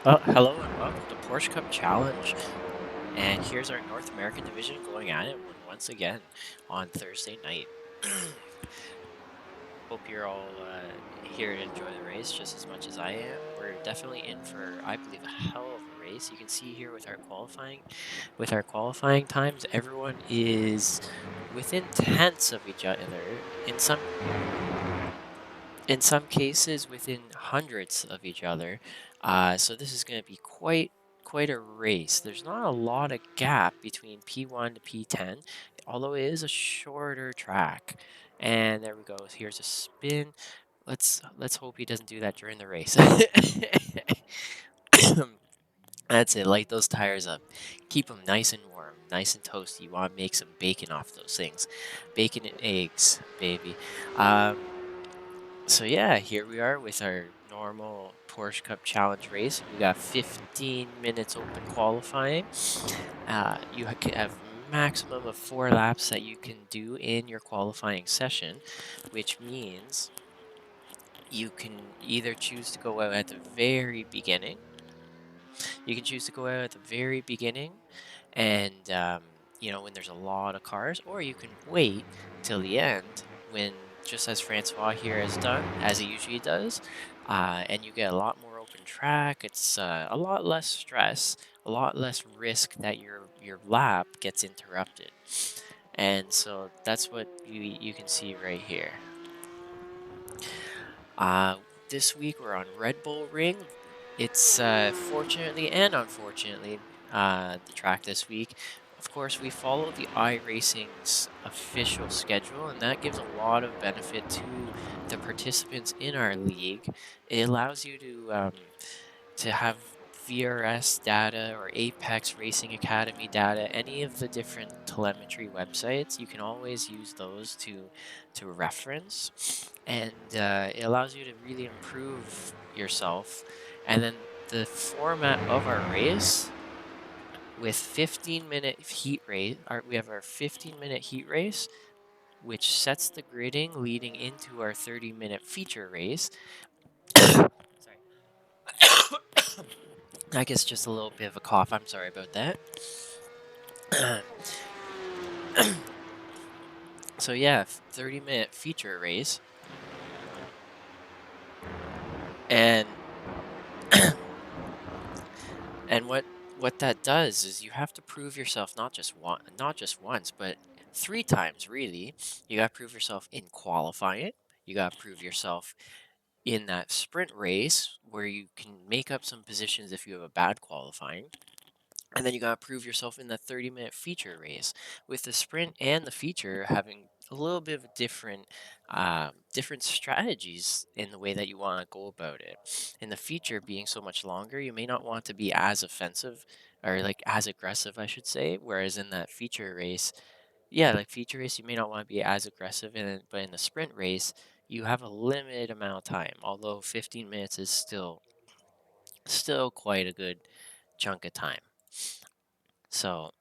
Well, hello and welcome to Porsche Cup Challenge. And here's our North American division going at it once again on Thursday night. Hope you're all here to enjoy the race just as much as I am. We're definitely in for, I believe, a hell of a race. You can see here with our qualifying times, everyone is within tenths of each other. In some cases within hundreds of each other. So this is going to be quite a race. There's not a lot of gap between P1 to P10, although it is a shorter track. And there we go. Here's a spin. Let's hope he doesn't do that during the race. That's it. Light those tires up. Keep them nice and warm, nice and toasty. You want to make some bacon off those things. Bacon and eggs, baby. Um, so yeah, here we are with our normal Porsche Cup Challenge race. We got 15 minutes open qualifying. You have maximum of 4 laps that you can do in your qualifying session, which means you can either choose to go out at the very beginning. You can choose to go out at the very beginning and when there's a lot of cars, or you can wait till the end when, just as Francois here has done, as he usually does, and you get a lot more open track. It's a lot less stress, a lot less risk that your lap gets interrupted, and so that's what you can see right here. Uh, this week we're on Red Bull Ring. It's fortunately and unfortunately the track this week. Of course, we follow the iRacing's official schedule, and that gives a lot of benefit to the participants in our league. It allows you to have VRS data or Apex Racing Academy data, any of the different telemetry websites. You can always use those to reference, and it allows you to really improve yourself. And then the format of our race with 15-minute heat race, we have our 15-minute heat race, which sets the gridding leading into our 30-minute feature race. Sorry. I guess just a little bit of a cough. I'm sorry about that. So yeah, 30-minute feature race, and and what that does is you have to prove yourself not just once, but 3 times really. You got to prove yourself in qualifying. You got to prove yourself in that sprint race where you can make up some positions if you have a bad qualifying. And then you got to prove yourself in the 30-minute feature race, with the sprint and the feature having a little bit of a different strategies in the way that you want to go about it. In the feature being so much longer, you may not want to be as offensive, or like as aggressive, I should say. Whereas in that feature race, yeah, like feature race, you may not want to be as aggressive in it, but in the sprint race, you have a limited amount of time. Although 15 minutes is still quite a good chunk of time. So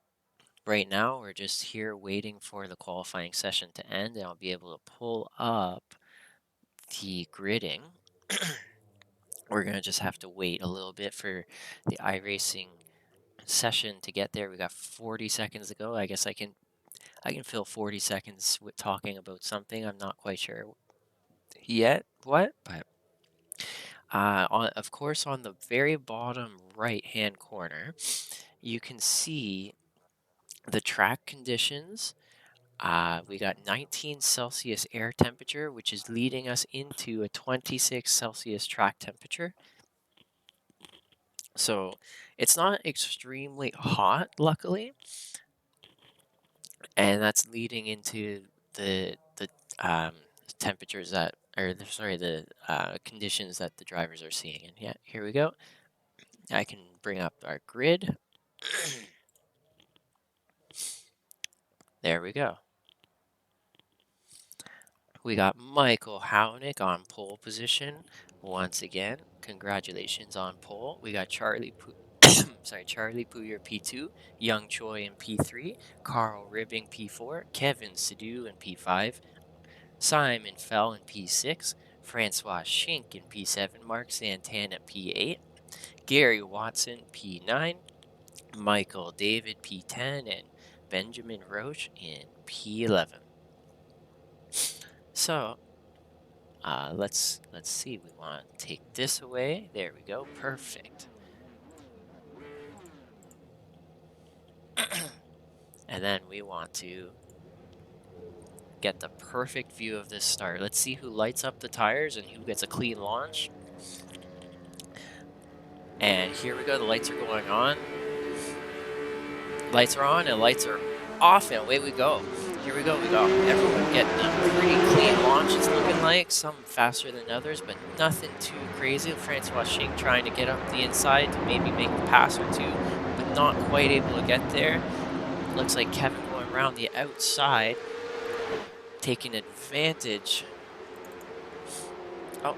right now, we're just here waiting for the qualifying session to end, and I'll be able to pull up the gridding. We're going to just have to wait a little bit for the iRacing session to get there. We got 40 seconds to go. I guess I can fill 40 seconds with talking about something. I'm not quite sure yet what, but of course, on the very bottom right-hand corner, you can see the track conditions. We got 19 Celsius air temperature, which is leading us into a 26 Celsius track temperature. So it's not extremely hot, luckily, and that's leading into the um, temperatures that, or sorry, the conditions that the drivers are seeing. And yeah, here we go. I can bring up our grid. There we go. We got Michael Hownick on pole position once again. Congratulations on pole. We got Charlie Pooyer P2, Young Choi in P3, Carl Ribbing P4, Kevin Sidhu in P5, Simon Fell in P6, Francois Schink in P7, Mark Santan at P8, Gary Watson, P9, Michael David, P10, and Benjamin Roche in P11. So let's see. We want to take this away. There we go. Perfect. And then we want to get the perfect view of this start. Let's see who lights up the tires and who gets a clean launch. And here we go. The lights are going on. Lights are on and lights are off, and away we go. Here we go. We got everyone getting a pretty clean launch, it's looking like. Some faster than others, but nothing too crazy. Francois Shink trying to get up the inside to maybe make a pass or two, but not quite able to get there. Looks like Kevin going around the outside, taking advantage. Oh,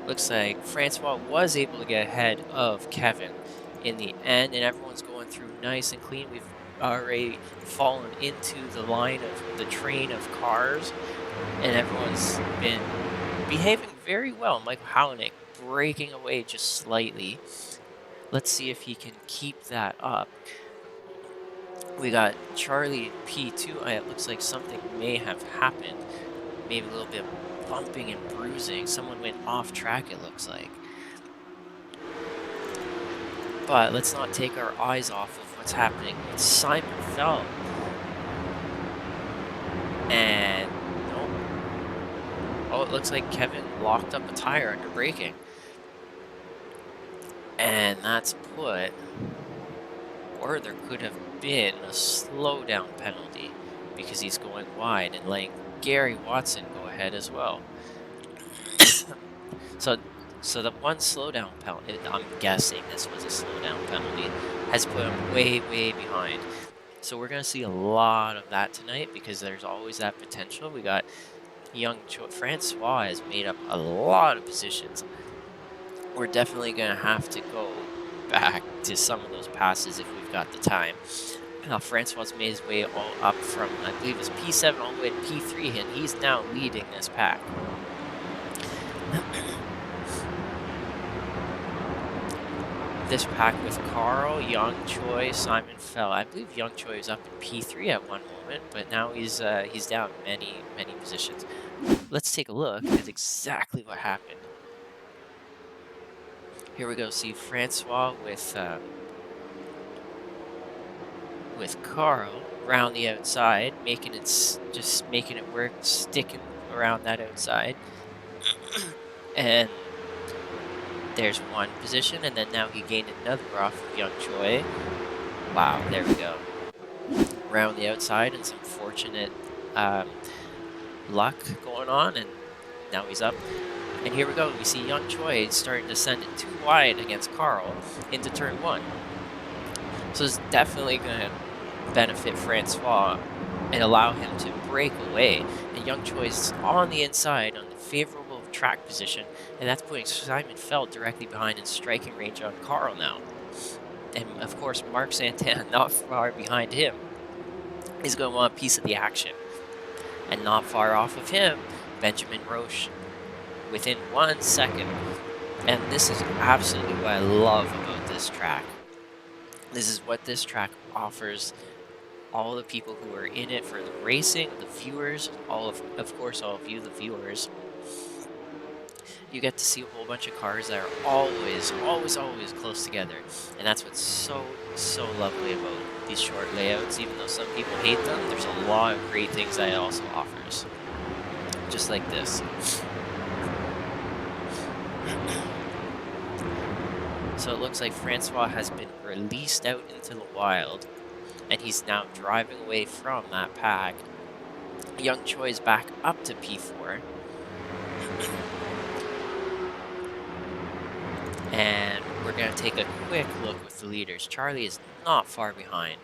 looks like Francois was able to get ahead of Kevin in the end, and everyone's going through nice and clean. We've already fallen into the line of the train of cars, and everyone's been behaving very well. Michael Hownick breaking away just slightly. Let's see if he can keep that up. We got Charlie P2. It looks like something may have happened. Maybe a little bit of bumping and bruising. Someone went off track, it looks like. But let's not take our eyes off of what's happening with Simon Fell. And nope. Oh, it looks like Kevin locked up a tire under braking. And that's put, or there could have been a slowdown penalty because he's going wide and letting Gary Watson go ahead as well. So the one slowdown penalty, I'm guessing this was a slowdown penalty, has put him way, way behind. So we're going to see a lot of that tonight because there's always that potential. We got Francois has made up a lot of positions. We're definitely going to have to go back to some of those passes if we've got the time. Now, Francois made his way all up from, I believe it's P7 all the way to P3, and he's now leading this pack. This pack with Carl, Young Choi, Simon Fell. I believe Young Choi was up in P3 at one moment, but now he's down many positions. Let's take a look at exactly what happened. Here we go. See Francois with Carl around the outside, making it work, sticking around that outside, and there's one position, and then now he gained another off of Young Choi. Wow, there we go. Around the outside, and some fortunate luck going on, and now he's up. And here we go. We see Young Choi starting to send it too wide against Carl into turn 1. So it's definitely going to benefit Francois and allow him to break away. And Young Choi's on the inside on the favorable track position, and that's putting Simon Fell directly behind in striking range on Carl now. And of course, Mark Santana, not far behind him, is going to want a piece of the action. And not far off of him, Benjamin Roche, within 1 second. And this is absolutely what I love about this track. This is what this track offers all the people who are in it for the racing, the viewers, of course, all of you, the viewers. You get to see a whole bunch of cars that are always close together. And that's what's so lovely about these short layouts. Even though some people hate them, there's a lot of great things that it also offers. Just like this. So it looks like Francois has been released out into the wild, and he's now driving away from that pack. Young Choi is back up to P4. And we're going to take a quick look with the leaders. Charlie is not far behind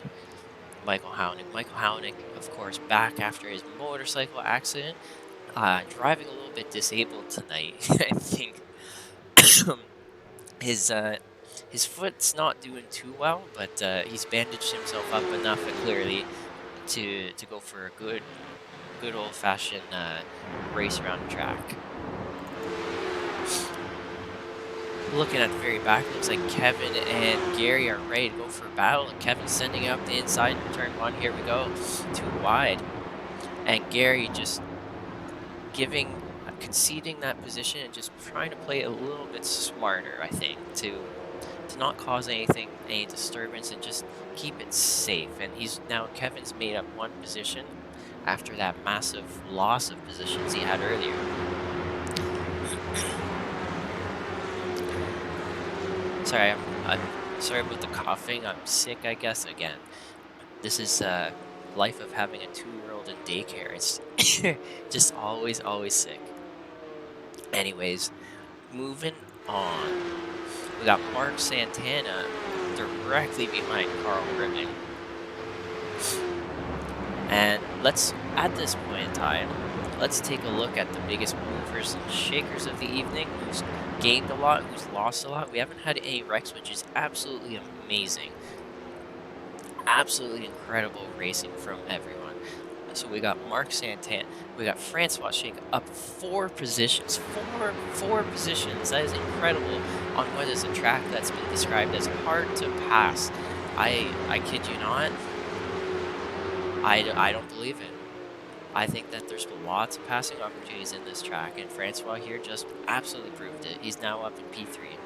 Michael Hownick. Michael Hownick, of course, back after his motorcycle accident, driving a little bit disabled tonight. I think his foot's not doing too well, but he's bandaged himself up enough, clearly, to go for a good old-fashioned race around the track. looking at the very back, it looks like Kevin and Gary are ready to go for a battle, and Kevin's sending out the inside in turn one. Here we go, too wide, and Gary just conceding that position and just trying to play a little bit smarter, I think, to not cause any disturbance, and just keep it safe. And Kevin's made up one position after that massive loss of positions he had earlier. I'm sorry about the coughing. I'm sick, I guess. Again, this is life of having a 2-year-old in daycare. It's just always sick. Anyways, moving on. We got Mark Santana directly behind Carl Ribbing. And at this point in time, let's take a look at the biggest movers and shakers of the evening, who's gained a lot, who's lost a lot. We haven't had any wrecks, which is absolutely amazing. Absolutely incredible racing from everyone. So we got Mark Santana, we got Francois Shake up 4 positions. Four positions. That is incredible on what is a track that's been described as hard to pass. I kid you not. I don't believe it. I think that there's lots of passing opportunities in this track, and Francois here just absolutely proved it. He's now up in P3.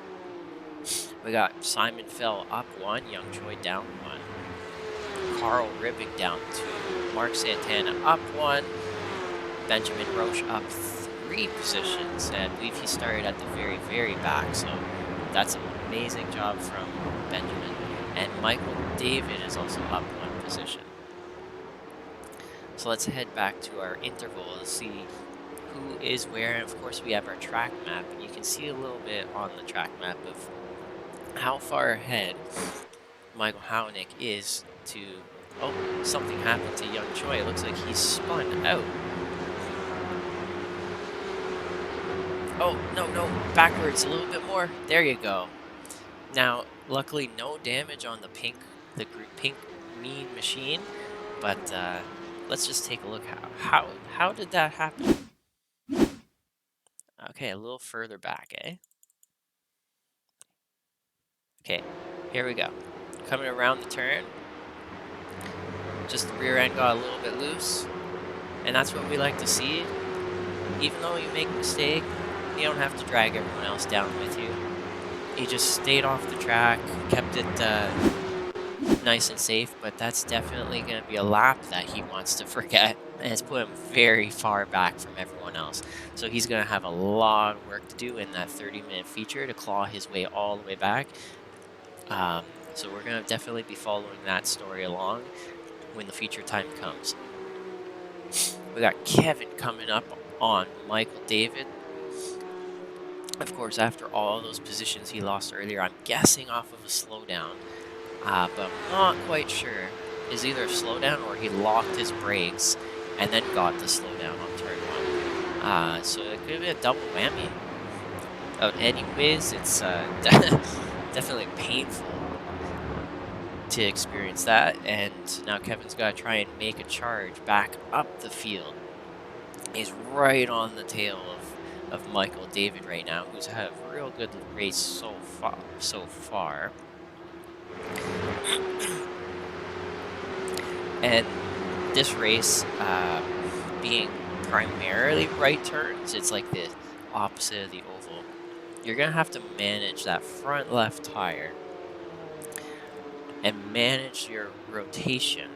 We got Simon Fell up 1, Young Choi down 1, Carl Ribbing down 2, Mark Santana up 1, Benjamin Roche up 3 positions, and I believe he started at the very back, so that's an amazing job from Benjamin. And Michael David is also up 1 position. So let's head back to our interval to see who is where. And of course, we have our track map, and you can see a little bit on the track map of how far ahead Michael Hownick is to... Oh, something happened to Young Choi. It looks like he's spun out. Oh, no, backwards a little bit more. There you go. Now, luckily, no damage on the pink mean machine, but let's just take a look. How did that happen? Okay, a little further back, eh? Okay, here we go. Coming around the turn. Just the rear end got a little bit loose, and that's what we like to see. Even though you make a mistake, you don't have to drag everyone else down with you. He just stayed off the track, kept it nice and safe, but that's definitely going to be a lap that he wants to forget, and it's put him very far back from everyone else. So he's going to have a lot of work to do in that 30-minute feature to claw his way all the way back. So we're going to definitely be following that story along when the feature time comes. We got Kevin coming up on Michael David. Of course, after all those positions he lost earlier, I'm guessing off of a slowdown. But I'm not quite sure. It's either a slowdown or he locked his brakes and then got the slowdown on turn 1. So it could be a double whammy. Anyways, it's definitely painful to experience that. And now Kevin's got to try and make a charge back up the field. He's right on the tail of Michael David right now, who's had a real good race so far. And this race, being primarily right turns, it's like the opposite of the oval. You're going to have to manage that front left tire and manage your rotation.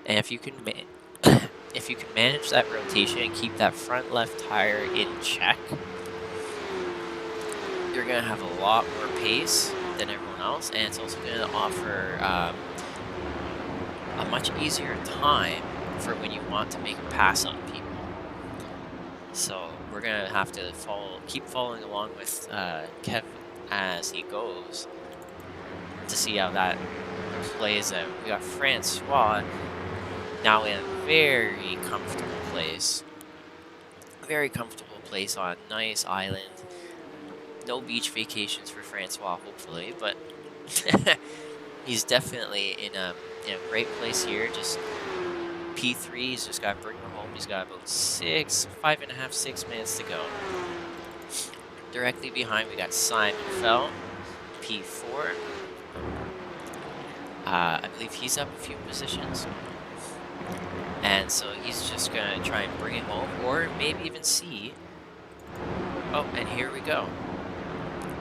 And if you can manage that rotation and keep that front left tire in check, you're going to have a lot more pace than everyone else, and it's also going to offer a much easier time for when you want to make a pass on people. So we're going to have to keep following along with Kevin as he goes to see how that plays out. We got Francois now in a very comfortable place. Very comfortable place on a nice island. No beach vacations for Francois, hopefully, but he's definitely in a great place here. Just P3, he's just got to bring her home. He's got about 5.5, 6 minutes to go. Directly behind, we got Simon Fell, P4. I believe he's up a few positions. And so he's just going to try and bring it home, or maybe even see. Oh, and here we go.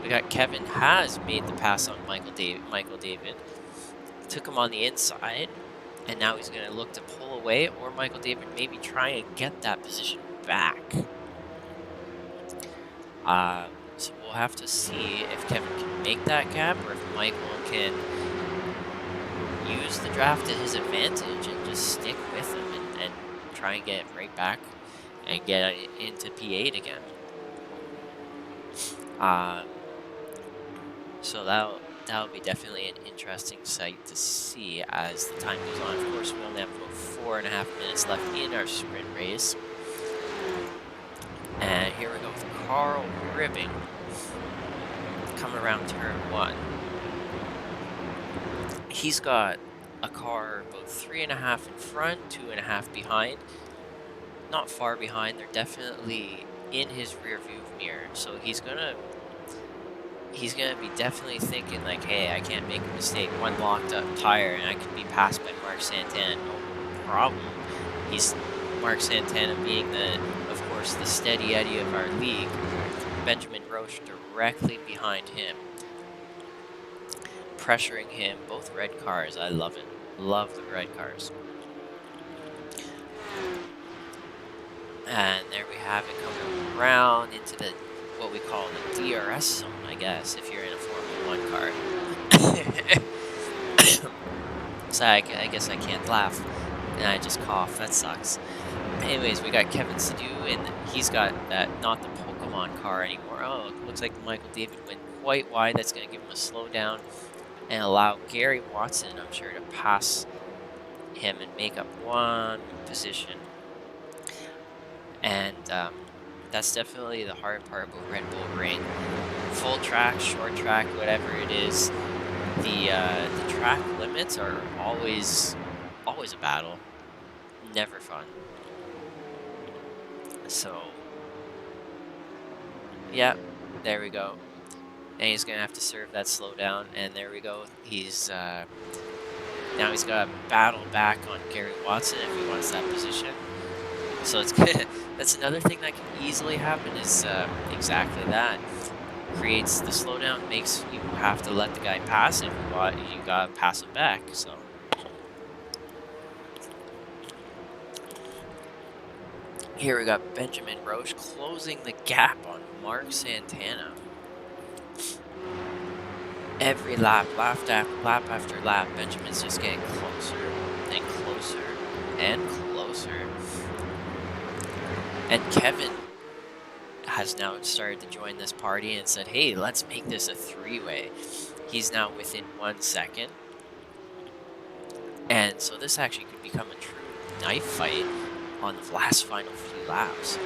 We got Kevin has made the pass on Michael David. Took him on the inside, and now he's going to look to pull away, or Michael David maybe try and get that position back. So we'll have to see if Kevin can make that gap, or if Michael can use the draft to his advantage and just stick with him and try and get right back and get into P8 again. So that'll be definitely an interesting sight to see as the time goes on. Of course, we only have about 4.5 minutes left in our sprint race. And here we go with Carl Ribbing coming around turn 1. He's got a car about 3.5 in front, 2.5 behind. Not far behind. They're definitely in his rear view mirror. So he's gonna be definitely thinking like, hey, I can't make a mistake. One locked up tire and I could be passed by Mark Santana, no problem. Mark Santana being of course, the steady Eddie of our league. Benjamin Roche directly behind him, pressuring him. Both red cars. I love it. Love the red cars. And there we have it, coming around into what we call the DRS zone, I guess, if you're in a Formula 1 car. So I guess I can't laugh, and I just cough. That sucks. Anyways, we got Kevin Sadu, and he's got not the Pokemon car anymore. Oh, it looks like Michael David went quite wide. That's going to give him a slowdown and allow Gary Watson, I'm sure, to pass him and make up one position. And that's definitely the hard part about Red Bull Ring. Full track, short track, whatever it is, the track limits are always a battle. Never fun. So, yeah, there we go. And he's gonna have to serve that slowdown. And there we go. He's now he's got to battle back on Gary Watson if he wants that position. So it's that's another thing that can easily happen is exactly that. Creates the slowdown, makes you have to let the guy pass, and you gotta pass him back. So here we got Benjamin Roche closing the gap on Mark Santana. Every lap after lap, Benjamin's just getting closer and closer and closer. And Kevin has now started to join this party and said, hey, let's make this a three-way. He's now within 1 second. And so this actually could become a true knife fight on the last final few laps.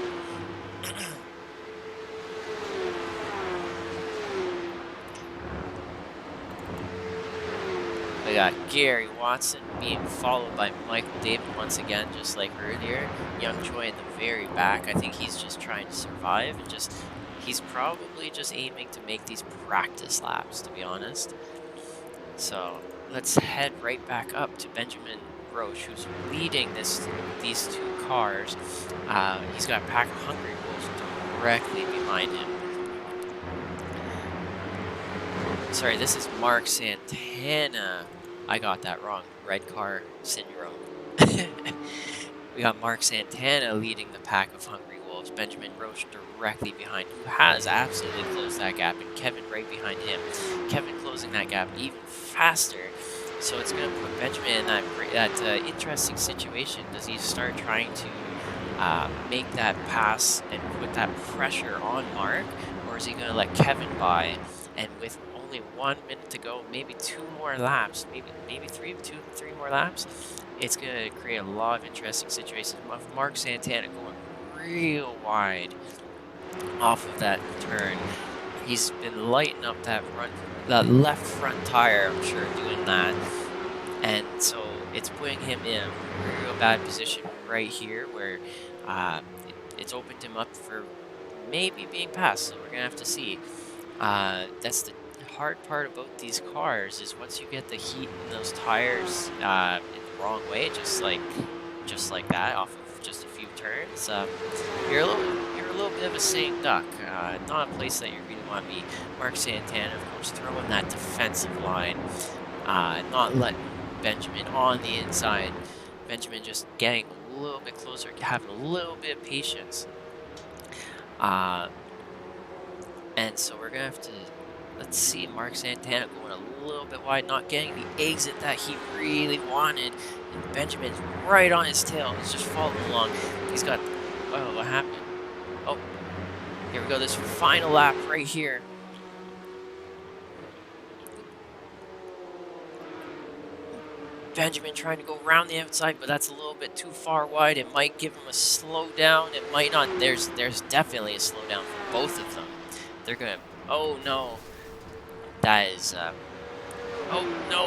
We got Gary Watson being followed by Michael David once again, just like earlier. Young Choi in the very back. I think he's just trying to survive and he's probably just aiming to make these practice laps, to be honest. So let's head right back up to Benjamin Roche, who's leading these two cars. He's got a pack of Hungry Wolves directly behind him. Sorry, this is Mark Santana. I got that wrong. Red car syndrome. We got Mark Santana leading the pack of Hungry Wolves. Benjamin Roche directly behind, who has absolutely closed that gap, and Kevin right behind him. Kevin closing that gap even faster. So it's going to put Benjamin in that interesting situation. Does he start trying to make that pass and put that pressure on Mark, or is he going to let Kevin by? And with only 1 minute to go, maybe 2 more laps, maybe three more laps, it's going to create a lot of interesting situations. Mark Santana going real wide off of that turn. He's been lighting up that left front tire, I'm sure, doing that. And so it's putting him in a real bad position right here where it's opened him up for maybe being passed. So we're gonna have to see. That's the hard part about these cars is once you get the heat in those tires in the wrong way, just like that off of just a few turns, you're a little bit of a sitting duck. Not a place that you really want to be. Mark Santana, of course, throwing that defensive line, not letting Benjamin on the inside. Benjamin just getting a little bit closer, having a little bit of patience. Uh, And so we're gonna have to, let's see, Mark Santana going a little bit wide, not getting the exit that he really wanted. And Benjamin's right on his tail. He's just following along. He's got, oh, what happened? Oh, here we go. This final lap right here. Benjamin trying to go around the outside, but that's a little bit too far wide. It might give him a slowdown. It might not. There's definitely a slowdown for both of them. They're gonna. Oh no. That is. Oh no.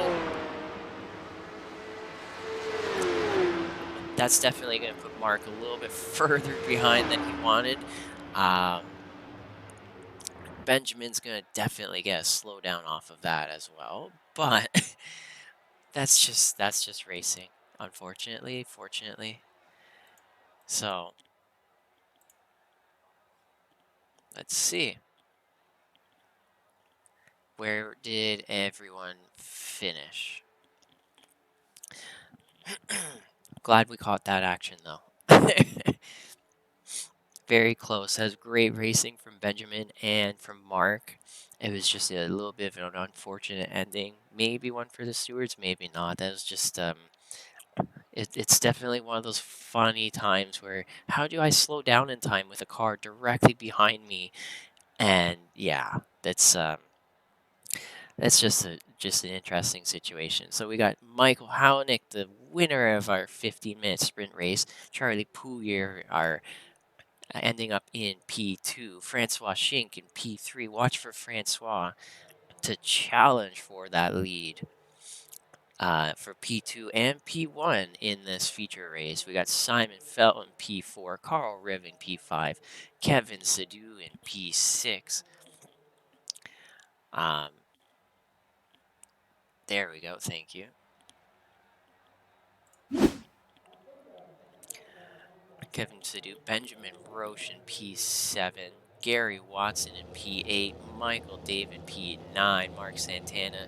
That's definitely going to put Mark a little bit further behind than he wanted. Um, Benjamin's going to definitely get a slowdown off of that as well, but that's just racing, unfortunately, fortunately. So let's see. Where did everyone finish? Glad we caught that action though. Very close. That was great racing from Benjamin and from Mark. It was just a little bit of an unfortunate ending. Maybe one for the stewards, maybe not. That was just it's definitely one of those funny times where how do I slow down in time with a car directly behind me? And yeah, that's just an interesting situation. So we got Michael Hownick, the winner of our 15-minute sprint race. Charlie Poulier, our ending up in P2. Francois Schink in P3. Watch for Francois to challenge for that lead for P2 and P1 in this feature race. We got Simon Felton P4, Carl Riv in P5, Kevin Sadu in P6. Um, there we go. Thank you. Kevin Sadu, Benjamin Roche in P7, Gary Watson in P8, Michael David P9, Mark Santana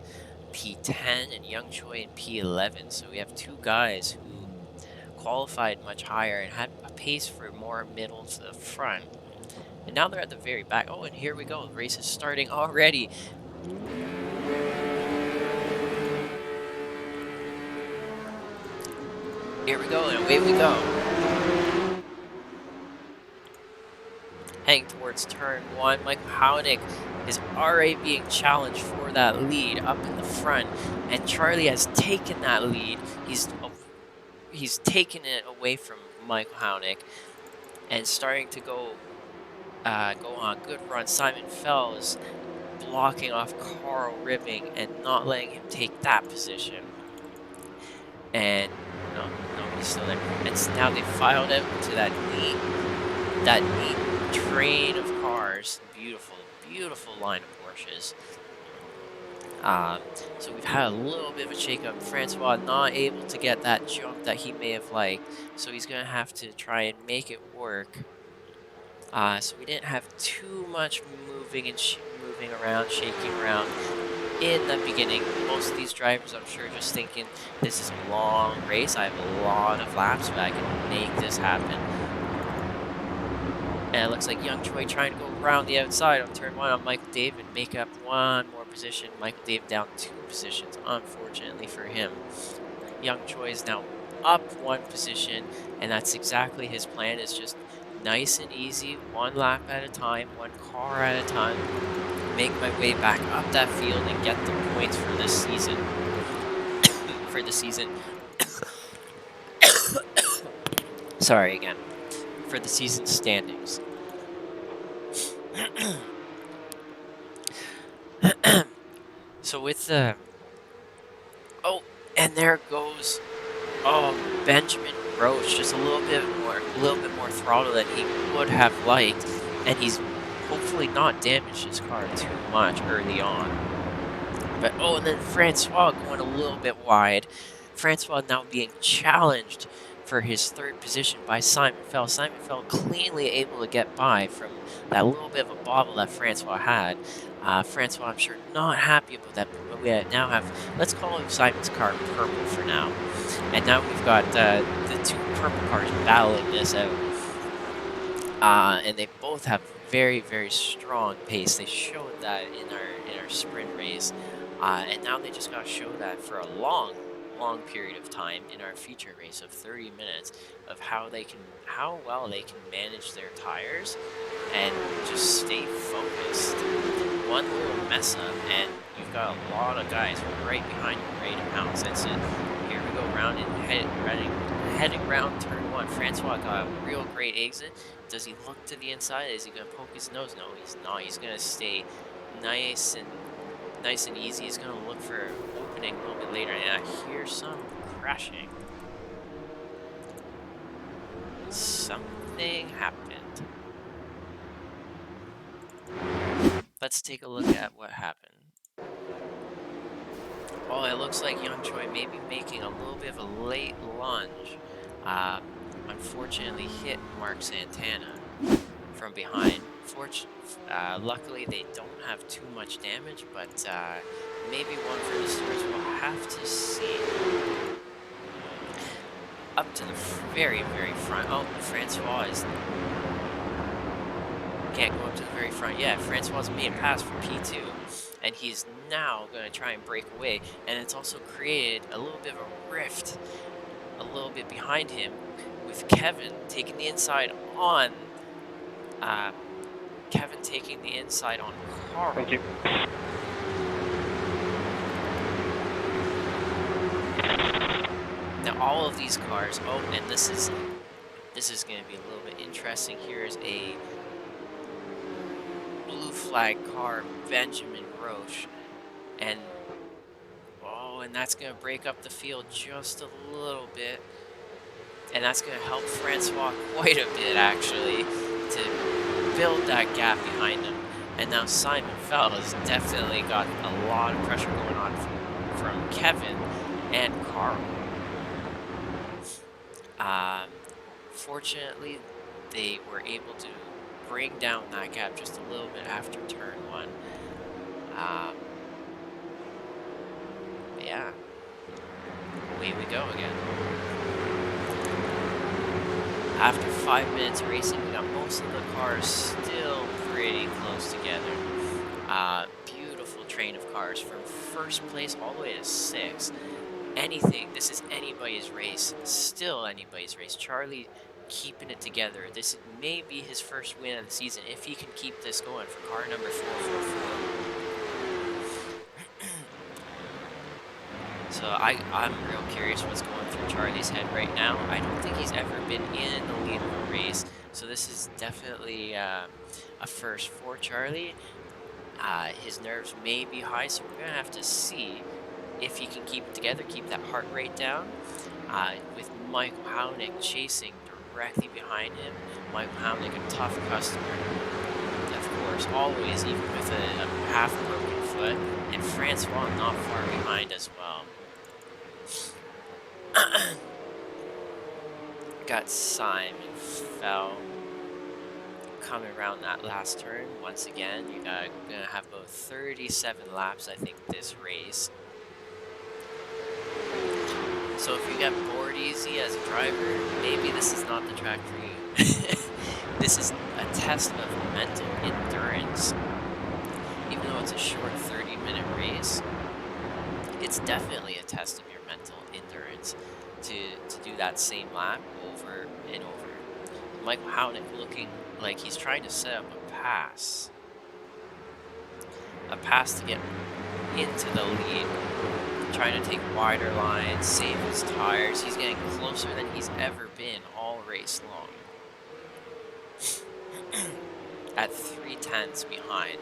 P10, and Young Choi in P11. So we have two guys who qualified much higher and had a pace for more middle to the front. And now they're at the very back. Oh, and here we go. The race is starting already. Here we go, and away we go. Heading towards turn one. Michael Hownick is already being challenged for that lead up in the front, and Charlie has taken that lead. He's taken it away from Michael Hownick and starting to go on a good run. Simon Fell is blocking off Carl Ribbing and not letting him take that position. And no, he's still there. And now they filed out into that neat train of cars. Beautiful line of Porsches. So we've had a little bit of a shakeup. Francois not able to get that jump that he may have liked, so he's gonna have to try and make it work. So we didn't have too much moving and moving around, shaking around in the beginning. Most of these drivers, I'm sure, just thinking this is a long race. I have a lot of laps, but I can make this happen. And it looks like Young Choi trying to go around the outside on turn one on Michael Dave and make up one more position. Michael Dave down 2 positions, unfortunately for him. Young Choi is now up 1 position, and that's exactly his plan. It's just nice and easy, 1 lap at a time, 1 car at a time. Make my way back up that field and get the points for this season. Sorry again. For the season standings. So with the... Oh, and there goes... Oh, Benjamin Roche, just a little bit more throttle than he would have liked. and he's hopefully not damaged his car too much early on. But oh, and then Francois going a little bit wide. Francois now being challenged for his third position by Simon Fell. Simon Fell cleanly able to get by from that little bit of a bobble that Francois had. Francois, I'm sure, not happy about that, but we now have, let's call Simon's car purple for now. And now we've got the two purple cars battling this out. And they both have very, very strong pace. They showed that in our sprint race, and now they just got to show that for a long period of time in our feature race of 30 minutes of how well they can manage their tires and just stay focused. One little mess up, and you've got a lot of guys right behind you ready to pounce. That's it. Here we go, round and heading round turn one. Francois got a real great exit. Does he look to the inside? Is he going to poke his nose? No, he's not. He's going to stay nice and easy. He's going to look for an opening a little bit later. And I hear some crashing. Something happened. Let's take a look at what happened. Oh, it looks like Young Choi may be making a little bit of a late lunge. Unfortunately hit Mark Santana from behind. Luckily, they don't have too much damage, but maybe one for the stores. We'll have to see. Up to the very, very front. Oh, Francois can't go up to the very front yet. Francois made a pass for P2, and he's now going to try and break away. And it's also created a little bit of a rift a little bit behind him with Kevin taking the inside on Carl. Thank you. Now all of these cars, oh, and this is going to be a little bit interesting. Here is a blue flag car, Benjamin Roche, and oh, and that's going to break up the field just a little bit, and that's going to help Francois quite a bit actually to build that gap behind him. And now Simon Fell has definitely got a lot of pressure going on from Kevin and Carl. Fortunately, they were able to bring down that gap just a little bit after turn one. Yeah, away we go again. After 5 minutes of racing, we got most of the cars still pretty close together. Beautiful train of cars from first place all the way to 6th. This is anybody's race, still anybody's race. Charlie keeping it together. This may be his first win of the season if he can keep this going for car number 444. So I'm real curious what's going through Charlie's head right now. I don't think he's ever been in the lead of a race, so this is definitely a first for Charlie. His nerves may be high, so we're going to have to see if he can keep it together, keep that heart rate down. With Michael Hownick chasing directly behind him. Michael Hownick, a tough customer, of course, always, even with a half-broken foot. And Francois not far behind as well. Got Simon Fell coming around that last turn. Once again, you're gonna have about 37 laps, I think, this race. So if you get bored easy as a driver, maybe this is not the track for you. This is a test of mental endurance. Even though it's a short 30-minute race, it's definitely a test of your mental endurance to do that same lap over and over. Michael Hownick looking like he's trying to set up a pass to get into the lead, trying to take wider lines, save his tires. He's getting closer than he's ever been all race long. At 3/10 behind.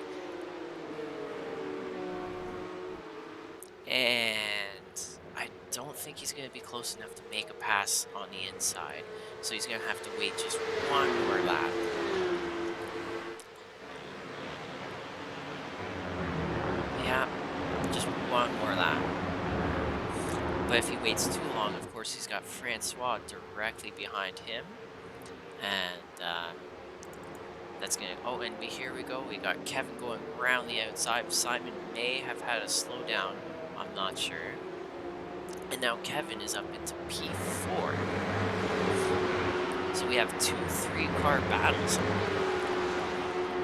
And I don't think he's going to be close enough to make a pass on the inside. So he's going to have to wait just one more lap. course, he's got Francois directly behind him. And that's gonna. Oh, and here we go. We got Kevin going around the outside. Simon may have had a slowdown. I'm not sure. And now Kevin is up into P4. So we have 2 3-car battles.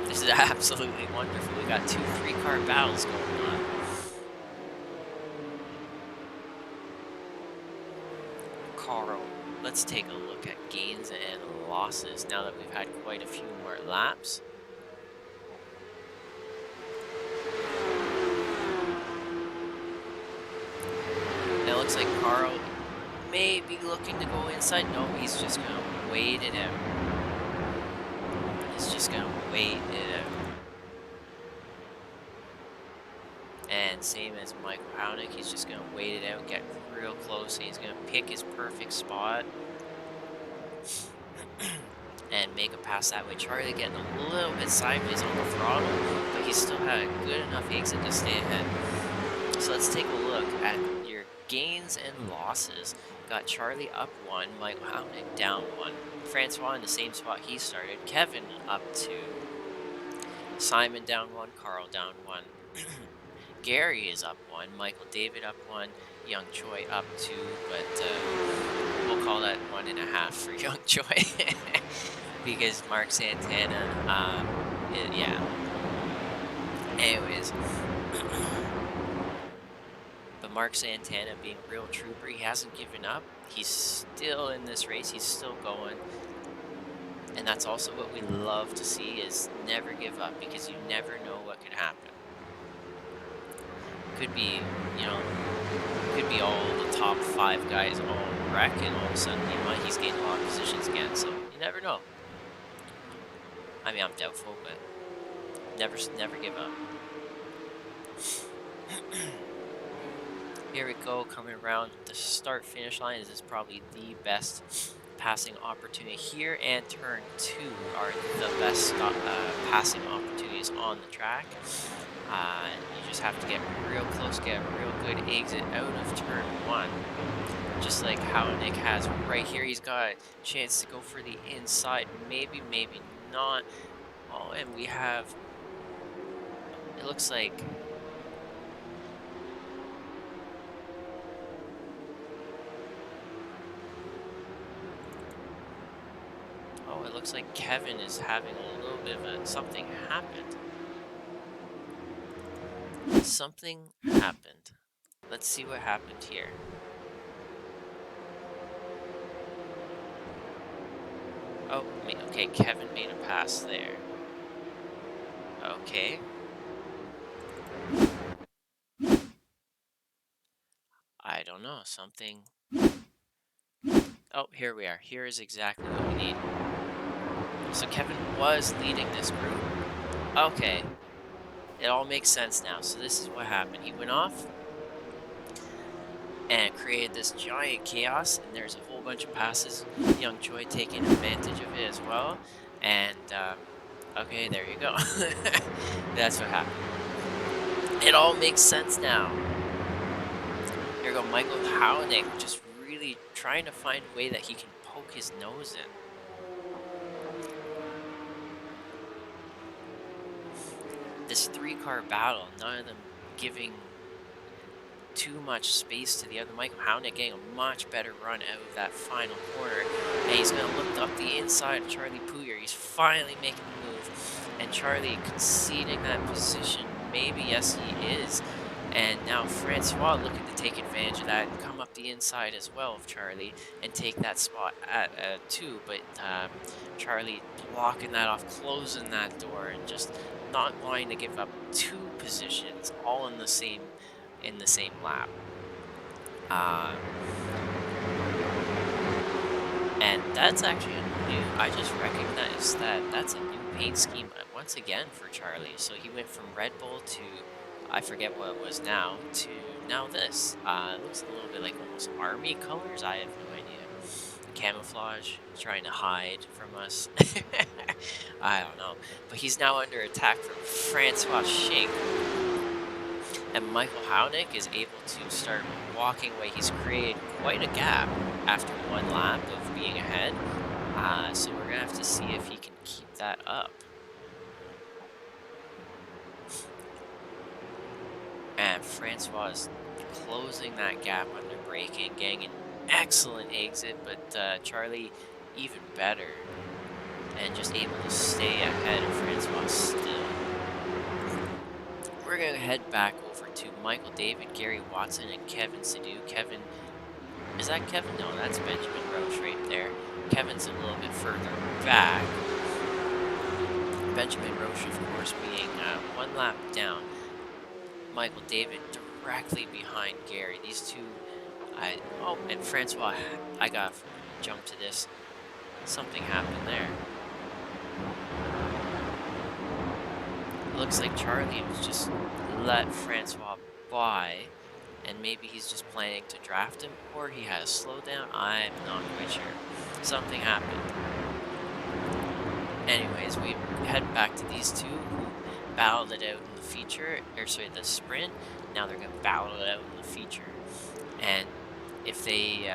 This is absolutely wonderful. We got 2 3-car battles going on. Carl, let's take a look at gains and losses now that we've had quite a few more laps. And it looks like Carl may be looking to go inside. No, he's just going to wait it out. He's just going to wait it out. And same as Michael Hownick, he's just going to wait it out, get real close, and he's going to pick his perfect spot and make a pass that way. Charlie getting a little bit sideways on the throttle, but he still had a good enough exit to stay ahead. So let's take a look at your gains and losses. Got Charlie up 1, Michael Hownick down 1. Francois in the same spot he started. Kevin up 2. Simon down 1, Carl down 1. Gary is up 1, Michael David up 1, Young Choi up 2, but we'll call that 1.5 for Young Choi because Mark Santana, yeah. Anyways, but Mark Santana being a real trooper, he hasn't given up. He's still in this race. He's still going. And that's also what we love to see is never give up because you never know what could happen. Could be, you know, could be all the top 5 guys all wreck and all of a sudden, you know, he's gained a lot of positions again. So you never know. I mean, I'm doubtful, but never give up. Here we go, coming around the start-finish line. This is probably the best passing opportunity here, and turn 2 are the best passing opportunities on the track. You just have to get real close, get a real good exit out of turn 1. Just like Hownick has right here. He's got a chance to go for the inside. Maybe, maybe not. Oh, and we have... It looks like... Oh, it looks like Kevin is having a little bit of a... Something happened. Something happened. Let's see what happened here. Oh, okay, Kevin made a pass there. Okay. I don't know, something... Oh, here we are. Here is exactly what we need. So Kevin was leading this group. Okay. It all makes sense now. So this is what happened. He went off and created this giant chaos, and there's a whole bunch of passes. Young Choi taking advantage of it as well. And, okay, there you go. That's what happened. It all makes sense now. Here we go, Michael Hownick just really trying to find a way that he can poke his nose in. This 3-car battle, none of them giving too much space to the other. Michael Hownick getting a much better run out of that final corner. And he's going to look up the inside of Charlie Pouyer. He's finally making the move. And Charlie conceding that position. Maybe, yes, he is. And now Francois looking to take advantage of that and come up the inside as well of Charlie and take that spot at 2. But Charlie blocking that off, closing that door, and just not wanting to give up 2 positions all in the same lap. And that's actually new. I just recognized that's a new paint scheme once again for Charlie. So he went from Red Bull to, I forget what it was now, to now this. It looks a little bit like almost army colors. I have no idea. Camouflage, trying to hide from us. I don't know. But he's now under attack from Francois Shank. And Michael Haunick is able to start walking away. He's created quite a gap after one lap of being ahead. So we're gonna have to see if he can keep that up. And Francois is closing that gap under braking, getting an excellent exit, but Charlie even better and just able to stay ahead of Francois still. We're going to head back over to Michael David, Gary Watson, and Kevin Sidhu. Kevin, is that Kevin? No, that's Benjamin Roche right there. Kevin's a little bit further back. Benjamin Roche, of course, being one lap down. Michael David directly behind Gary. These two, and Francois, I got to jump to this. Something happened there. Looks like Charlie was just let Francois by, and maybe he's just planning to draft him, or he has slowed down. I'm not quite sure. Something happened. Anyways, we head back to these two who battled it out in the feature, or sorry, the sprint. Now they're going to battle it out in the feature, and if they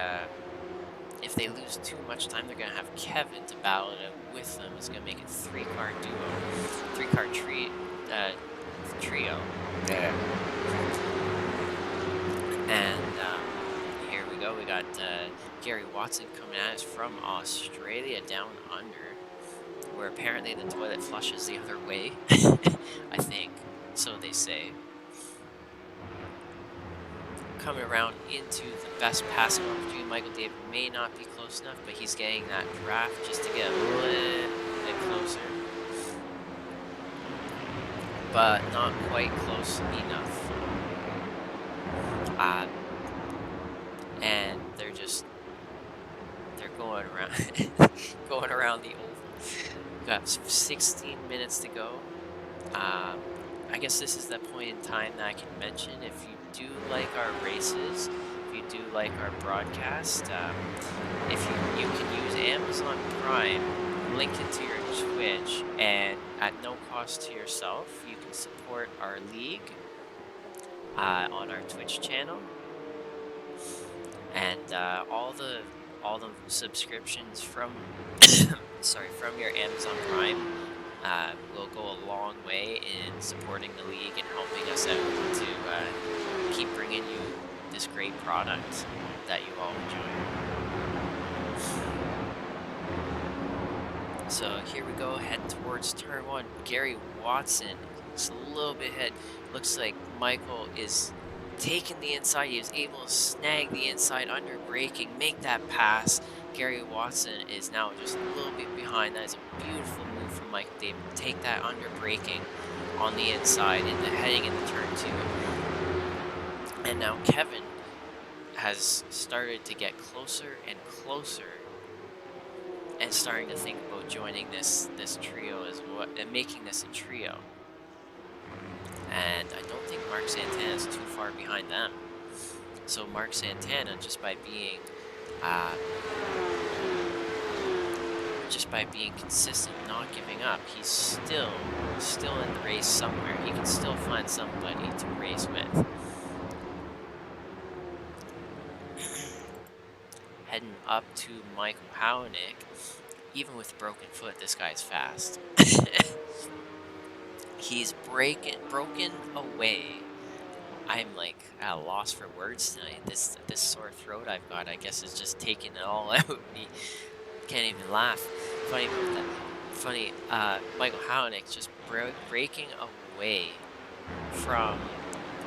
lose too much time, they're going to have Kevin to battle it out with them. It's going to make a three-car trio. Yeah. And here we go. We got Gary Watson coming at us from Australia down under, where apparently the toilet flushes the other way. I think. So they say. Coming around into the best passing opportunity. Michael David may not be close enough, but he's getting that draft just to get a little bit closer. But not quite close enough. And they're going around going around the oval. Got 16 minutes to go. I guess this is the point in time that I can mention, if you do like our races, if you do like our broadcast, if you can use Amazon Prime, link it to your Twitch, and at no cost to yourself, you can support our league on our Twitch channel. And all the subscriptions from from your Amazon Prime will go a long way in supporting the league and helping us out to keep bringing you this great product that you all enjoy. So here we go, heading towards turn one. Gary Watson is a little bit ahead. Looks like Michael is taking the inside. He was able to snag the inside under braking, make that pass. Gary Watson is now just a little bit behind. That is a beautiful move from Michael David. Take that under braking on the inside and heading into turn two. And now Kevin has started to get closer and closer, and starting to think about joining this trio as well, and making this a trio. And I don't think Mark Santana is too far behind them. So Mark Santana, just by being consistent, not giving up, he's still in the race somewhere. He can still find somebody to race with. Heading up to Michael Haunick. Even with broken foot, this guy's fast. He's broken away. I'm like at a loss for words tonight. This sore throat I've got, I guess, is just taking it all out of me. Can't even laugh. Funny about that. Funny, Michael Haunick just breaking away from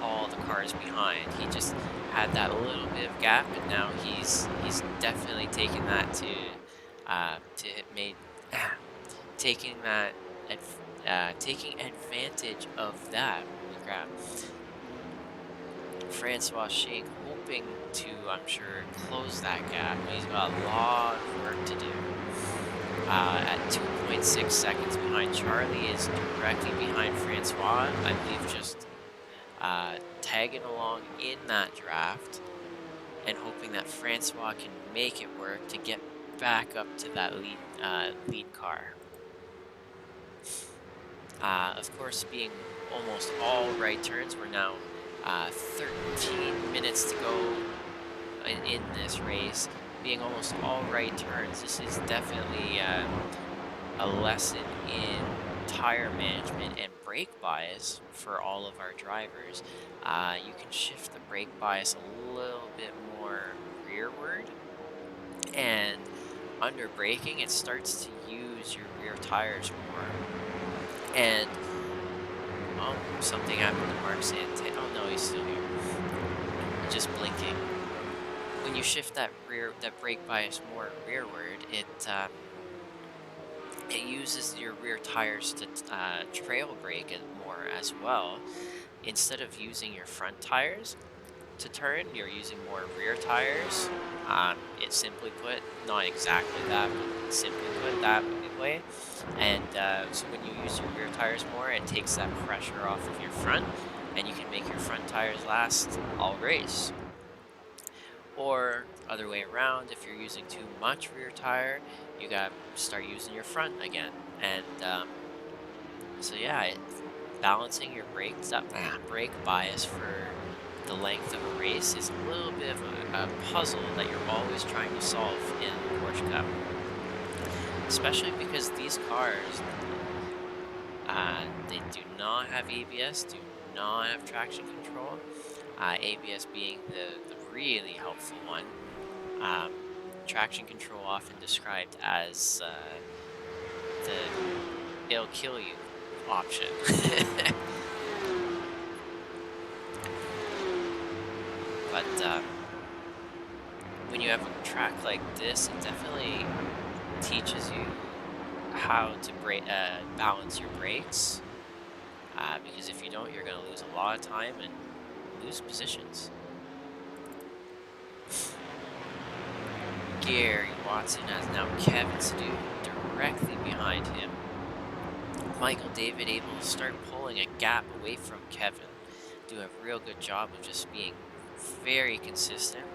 all the cars behind. He just had that little bit of gap, and now he's definitely taking that taking advantage of that. Holy crap. Francois Shing hoping to, I'm sure, close that gap. He's got a lot of work to do. At 2.6 seconds behind. Charlie is directly behind Francois. I believe just tagging along in that draft and hoping that Francois can make it work to get back up to that lead car. Of course, being almost all right turns, we're now 13 minutes to go in this race, being almost all right turns. This is definitely a lesson in tire management and brake bias for all of our drivers. You can shift the brake bias a little bit more rearward, and under braking, it starts to use your rear tires more. And something happened to Mark Santana. Oh no, he's still here. He's just blinking. When you shift that brake bias more rearward, it uses your rear tires to trail brake it more as well. Instead of using your front tires to turn, you're using more rear tires. It simply put, not exactly that, but simply put that way. And so when you use your rear tires more, it takes that pressure off of your front, and you can make your front tires last all race. Or other way around, if you're using too much rear tire, you got to start using your front again. And so yeah, balancing your brake bias for the length of a race is a little bit of a puzzle that you're always trying to solve in the Porsche Cup, especially because these cars, they do not have ABS, do not have traction control. ABS being the really helpful one. Um, Traction control often described as the it'll kill you option. But when you have a track like this, it definitely teaches you how to balance your brakes. Because if you don't, you're going to lose a lot of time and lose positions. Gary Watson has now Kevin Stu directly behind him. Michael David able to start pulling a gap away from Kevin. Do a real good job of just being very consistent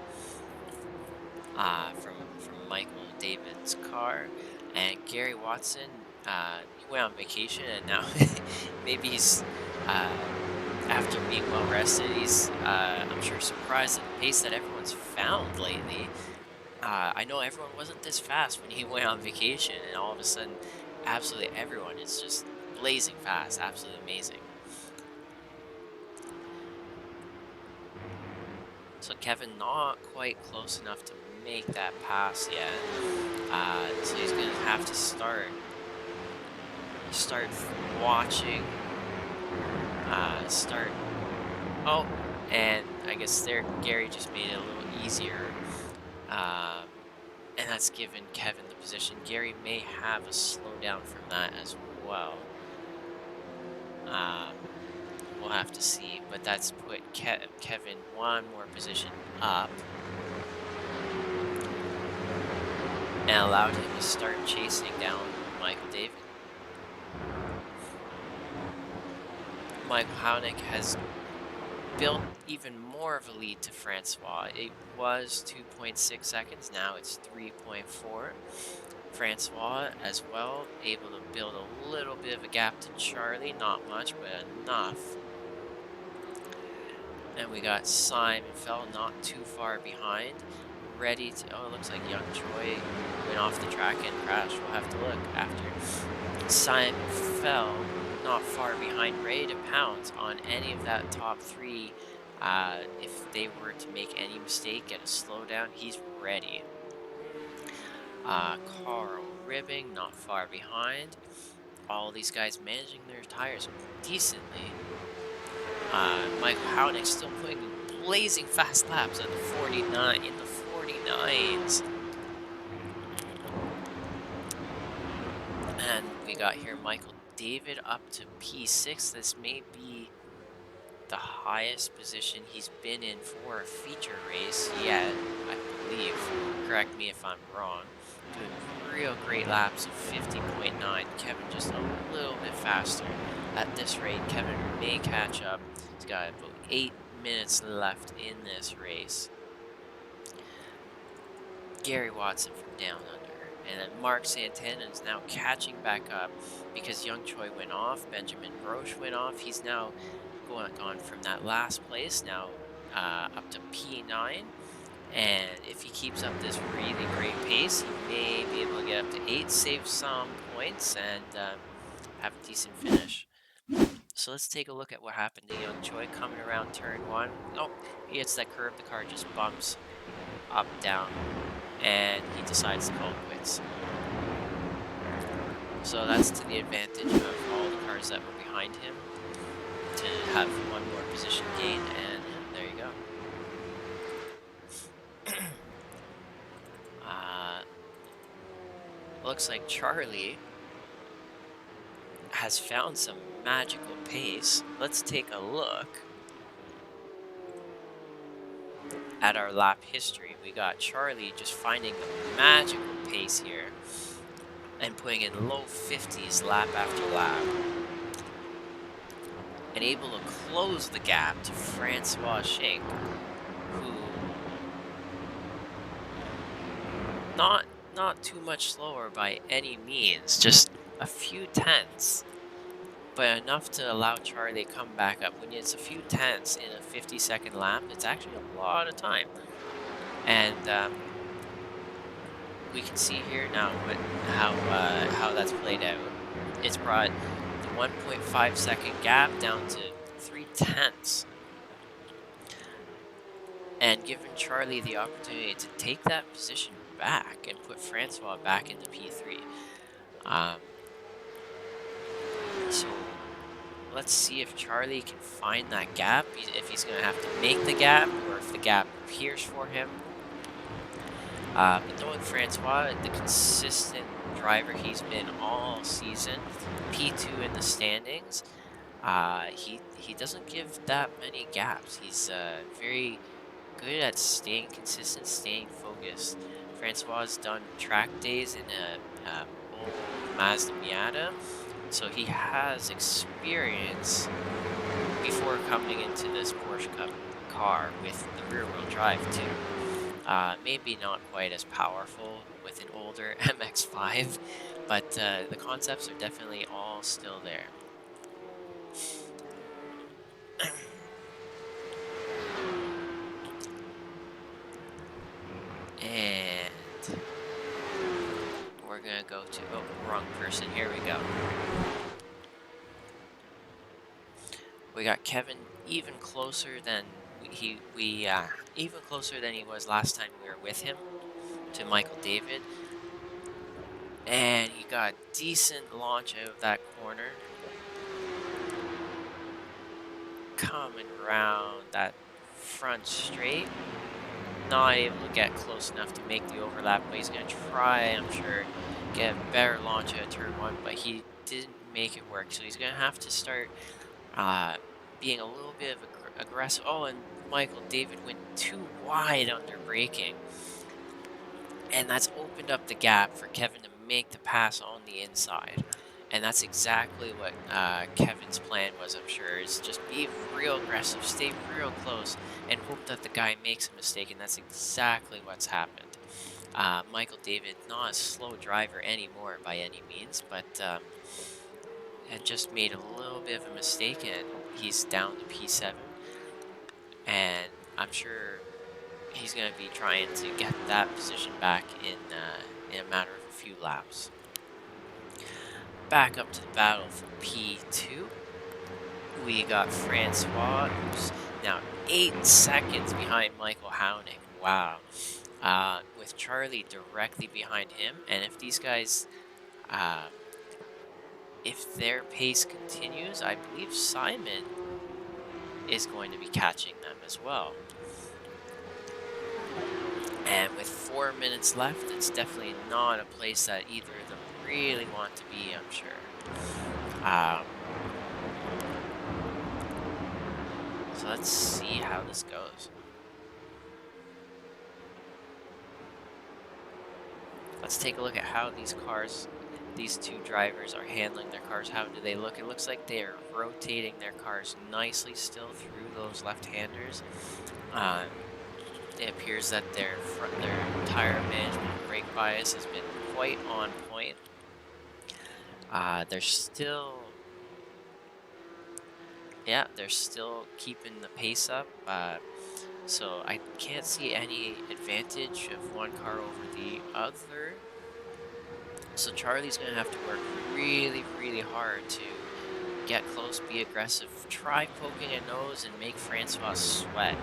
from Michael David's car. And Gary Watson, he went on vacation, and now maybe he's after being well rested, he's I'm sure surprised at the pace that everyone's found lately. I know everyone wasn't this fast when he went on vacation, and all of a sudden, absolutely everyone is just blazing fast. Absolutely amazing. So Kevin not quite close enough to make that pass yet. So he's gonna have to start watching. Start. Oh, and I guess there Gary just made it a little easier. Um, and that's given Kevin the position. Gary may have a slowdown from that as well. Um, we'll have to see, but that's put Kevin one more position up and allowed him to start chasing down Michael David. Michael Hounik has built even more of a lead to Francois. It was 2.6 seconds, now it's 3.4. Francois as well, able to build a little bit of a gap to Charlie, not much, but enough. And we got Simon Fell not too far behind, ready to, oh, it looks like Young Choi went off the track and crashed. We'll have to look after. Simon Fell not far behind, ready to pounce on any of that top three. If they were to make any mistake, get a slowdown, he's ready. Carl Ribbing not far behind. All these guys managing their tires decently. Michael Hounik still putting blazing fast laps at the 49 in the 49s. And we got here Michael David up to P6. This may be the highest position he's been in for a feature race yet, I believe. Correct me if I'm wrong. Doing real great laps of 50.9. Kevin just a little bit faster. At this rate, Kevin may catch up. He's got about 8 minutes left in this race. Gary Watson from down under. And then Mark Santana is now catching back up because Young Choi went off. Benjamin Roche went off. He's now gone from that last place now up to P9. And if he keeps up this really great pace, he may be able to get up to 8, save some points, and have a decent finish. So let's take a look at what happened to Young Choi coming around turn 1. Oh, he hits that curve. The car just bumps up, down, and he decides to call it quits. So that's to the advantage of all the cars that were behind him to have one more position gain, and yeah, there you go. Looks like Charlie has found some magical pace. Let's take a look at our lap history. We got Charlie just finding the magical pace here and putting in low 50s lap after lap, and able to close the gap to Francois Schenck, who not too much slower by any means, just a few tenths, but enough to allow Charlie to come back up. When it's a few tenths in a 50-second lap, it's actually a lot of time. And we can see here now how that's played out. It's brought the 1.5 second gap down to 3 tenths, and given Charlie the opportunity to take that position back and put Francois back into P3. So let's see if Charlie can find that gap, if he's going to have to make the gap, or if the gap appears for him. But knowing Francois, the consistent driver he's been all season, P2 in the standings, he doesn't give that many gaps. He's very good at staying consistent, staying focused. Francois has done track days in a old Mazda Miata, so he has experience before coming into this Porsche Cup car with the rear-wheel drive too. Maybe not quite as powerful with an older MX-5, but the concepts are definitely all still there. And we're gonna go to, oh, wrong person, here we go. We got Kevin even closer than even closer than he was last time we were with him, to Michael David. And he got a decent launch out of that corner. Coming around that front straight. Not able to get close enough to make the overlap, but he's going to try, I'm sure, get a better launch out of turn 1, but he didn't make it work. So he's going to have to start being a little bit of aggressive. Oh, and Michael David went too wide under braking. And that's opened up the gap for Kevin to make the pass on the inside. And that's exactly what Kevin's plan was, I'm sure, is just be real aggressive, stay real close, and hope that the guy makes a mistake, and that's exactly what's happened. Michael David, not a slow driver anymore by any means, but had just made a little bit of a mistake, and he's down to P7. And I'm sure he's going to be trying to get that position back in a matter of a few laps. Back up to the battle for P2. We got Francois, who's now 8 seconds behind Michael Houning. Wow. With Charlie directly behind him, and if these guys, if their pace continues, I believe Simon is going to be catching them as well. And with 4 minutes left, it's definitely not a place that either of them really want to be, I'm sure. So let's see how this goes. Let's take a look at how these two drivers are handling their cars. How do they look? It looks like they are rotating their cars nicely still through those left-handers. It appears that their tire management and brake bias has been quite on point. They're still Yeah, they're still keeping the pace up. So I can't see any advantage of one car over the other. So Charlie's going to have to work really, really hard to get close, be aggressive, try poking a nose, and make Francois sweat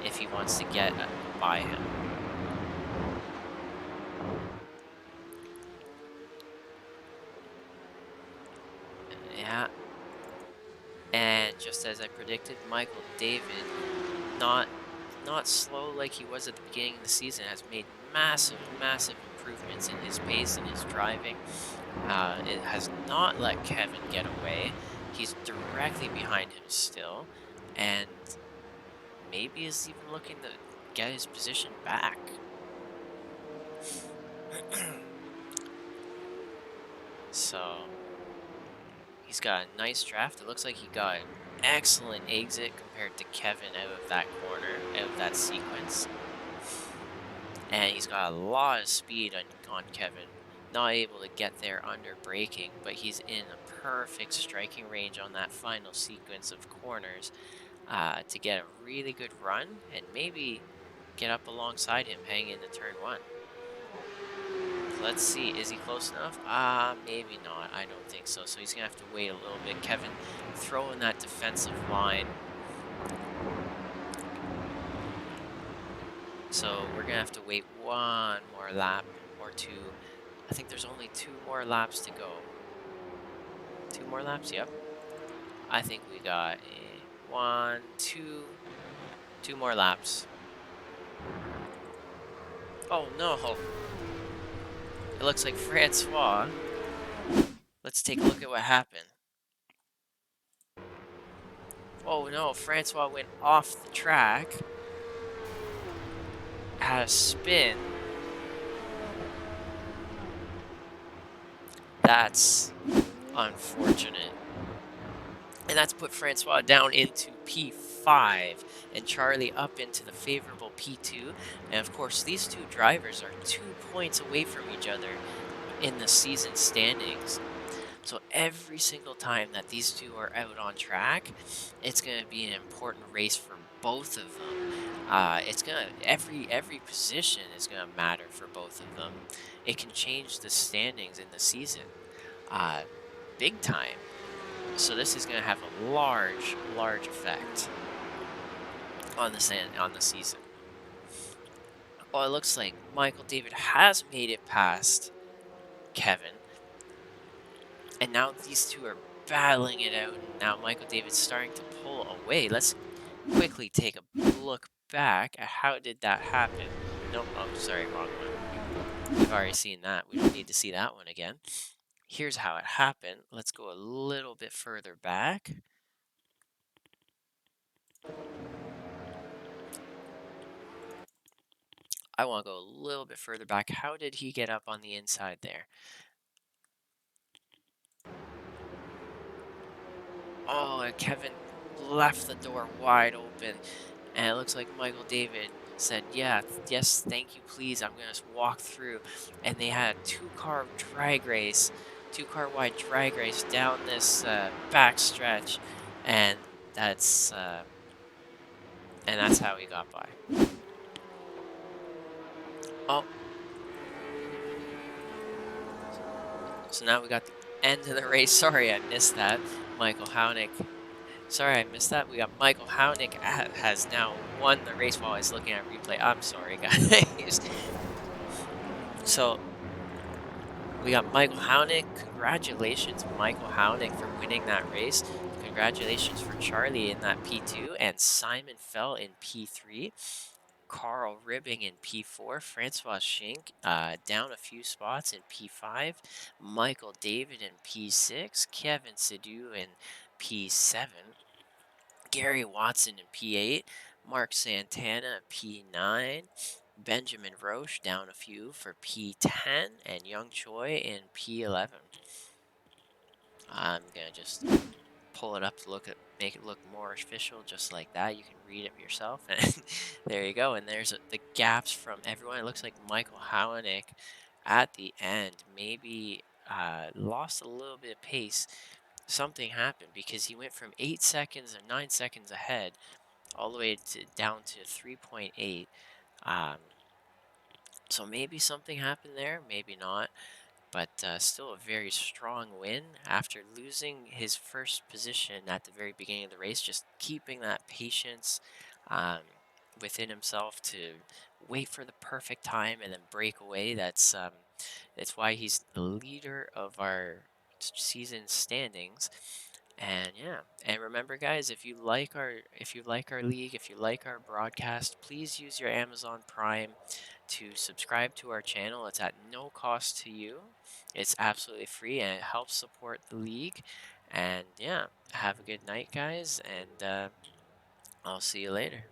if he wants to get by him. Yeah, and just as I predicted, Michael David, not not slow like he was at the beginning of the season, has made massive, massive improvements in his pace and his driving. It has not let Kevin get away. He's directly behind him still, and maybe is even looking to get his position back. So he's got a nice draft. It looks like he got an excellent exit compared to Kevin out of that corner, out of that sequence. And he's got a lot of speed on Kevin. Not able to get there under braking, but he's in a perfect striking range on that final sequence of corners to get a really good run and maybe get up alongside him heading into turn one. Let's see, is he close enough? Maybe not. I don't think so. So he's going to have to wait a little bit. Kevin throwing that defensive line. So we're going to have to wait one more lap or two. I think there's only 2 more laps to go. 2 more laps? Yep. I think we got a 1, 2, 2 more laps. Oh no! It looks like Francois. Let's take a look at what happened. Oh no, Francois went off the track. Had a spin. That's unfortunate. And that's put Francois down into P5 and Charlie up into the favorable P2. And of course, these two drivers are 2 points away from each other in the season standings. So every single time that these two are out on track, it's going to be an important race for both of them. It's gonna every position is gonna matter for both of them. It can change the standings in the season, uh, big time. So this is gonna have a large, large effect on the season. Well, it looks like Michael David has made it past Kevin. And now these two are battling it out, and now Michael David's starting to pull away. Let's quickly take a look back at how did that happen. Nope, oh, sorry, wrong one. We've already seen that. We don't need to see that one again. Here's how it happened. Let's go a little bit further back. I want to go a little bit further back. How did he get up on the inside there? Oh, and Kevin left the door wide open. And it looks like Michael David said, yeah, yes, thank you, please. I'm going to walk through. And they had a two-car drag race, two-car wide drag race down this back stretch. And that's how he got by. Oh, so now we got the end of the race. Sorry, I missed that. Michael Haunick. Sorry, I missed that. We got Michael Haunick has now won the race while I was looking at replay. I'm sorry, guys. So we got Michael Haunick. Congratulations, Michael Haunick, for winning that race. Congratulations for Charlie in that P2 and Simon Fell in P3. Carl Ribbing in P4, Francois Schink down a few spots in P5, Michael David in P6, Kevin Sidhu in P7, Gary Watson in P8, Mark Santana in P9, Benjamin Roche down a few for P10, and Young Choi in P11. I'm going to just pull it up to make it look more official, just like that. You can read it yourself, and there you go. And there's the gaps from everyone. It looks like Michael Haunick at the end maybe lost a little bit of pace something happened because he went from 8 seconds or 9 seconds ahead all the way to down to 3.8. Um, so maybe something happened there, maybe not, but still a very strong win after losing his first position at the very beginning of the race. Just keeping that patience um, within himself to wait for the perfect time and then break away. That's why he's the leader of our season standings. And yeah, and remember guys, if you like our league, if you like our broadcast, please use your Amazon Prime to subscribe to our channel. It's at no cost to you. It's absolutely free and it helps support the league. And yeah, have a good night guys, and I'll see you later.